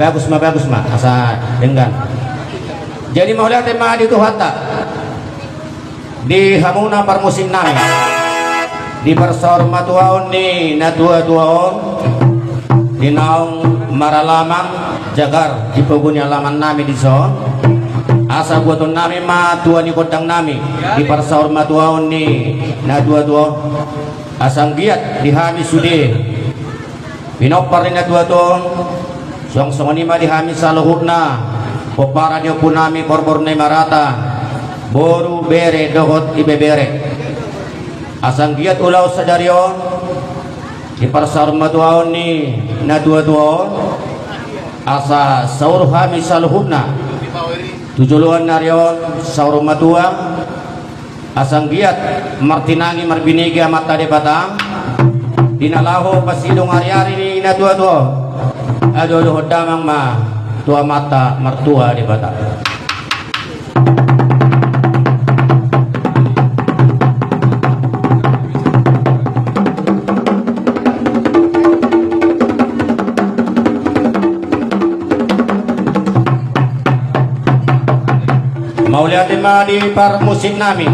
bagus mah asa dengan. Jadi mau lihat tema di Tuhata di hamuna parmusim nami di persor matuaon ni natua tuaon di naong maralamang jagar di pegunnya laman nami di son asa buaton nami matua ni kodang nami di persor matuaon ni natua tuaon asang giat di hami sude pinopar ni natua tuaon song ni di hami saluhutna popara niyo po nami korbor na marata boru bere dohot ibebere asang giat ulaw sa daryon iparsar matuaon ni natua-tuaon asa saur hami saluhubna tujuluan naryon saur matua asang giat martinangi marbinigi amata de batang dinalaho pasidong hari-hari ni natua-tuaon aduh damang ma tua mata mertua di Batak. Mau lihat di par musik nami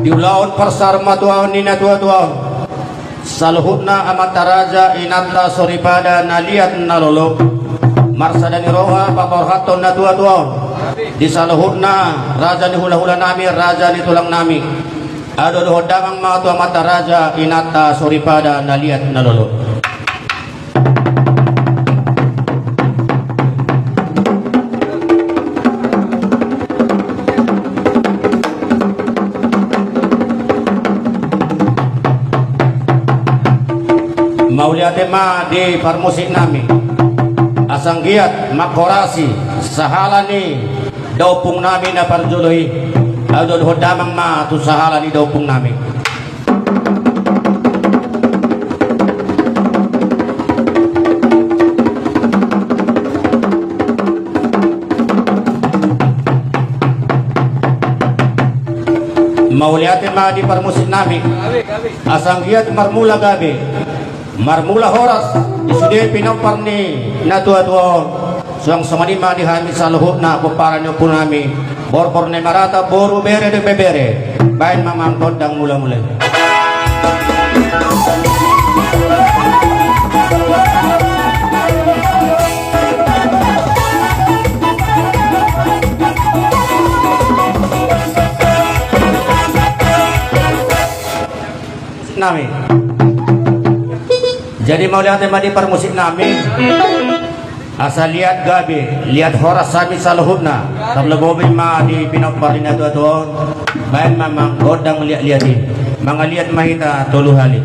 di ulaun persar matuaon ni natua-tuaon saluhutna amata raja inata soripada naliat nalolo marsadani roha paporhaton na tua-tuaon di saluhutna raja ni hula-hula nami raja ni tulang nami ado hodamang mga tua mata raja inata soripada naliat nalolo mauliate ma di parmusik nami asang giat makorasi sahalani daupung nami na parjuluhi adol hodamang ma tu sahalani daupung nami mauliate ma di parmusik nami asang giat marmula gabi marmula horas isude pinampar ni natua-tuaon suang samanima di hami saluhut na puparan yung punami borbor ni marata boru bere de bebere bain mamang kodang mula-mula nami. Jadi mau lihat tema di permusik nami asal lihat gabi lihat horas sami saluhutna tabla bobi ma di pinopar ina tuon bayan mamang godang lihat-lihati mga lihat mahita tulu hali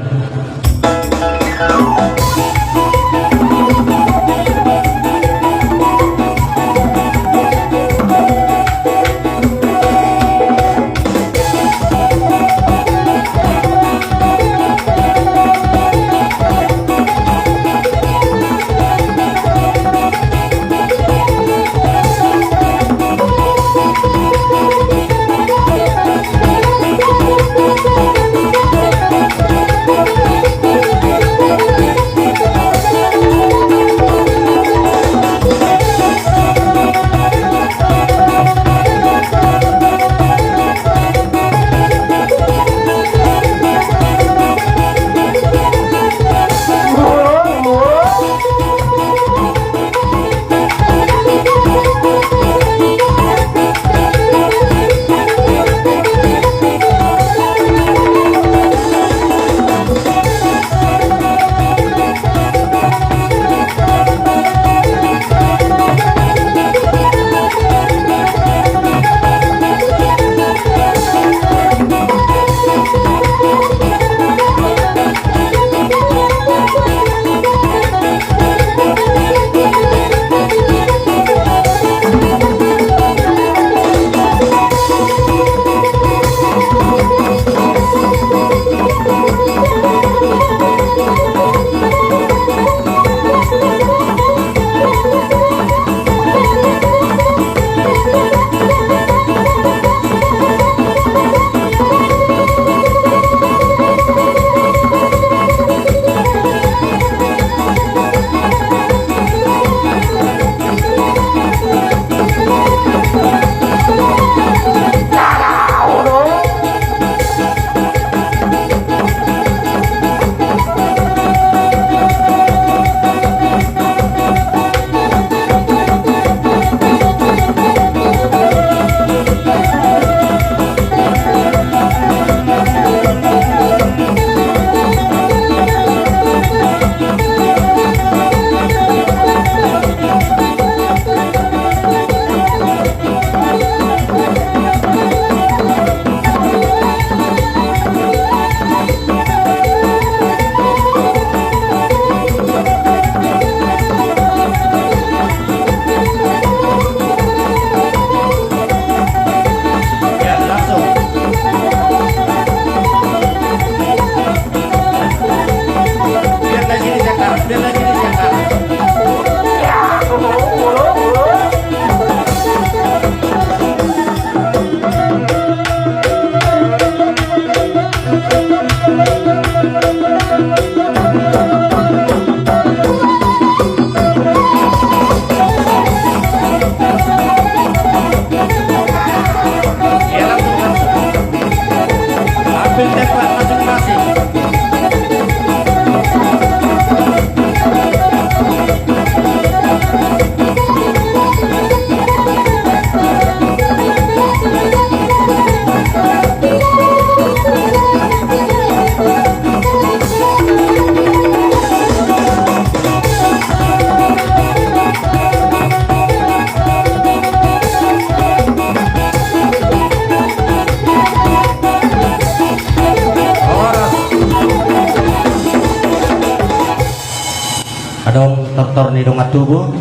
dongat tubuh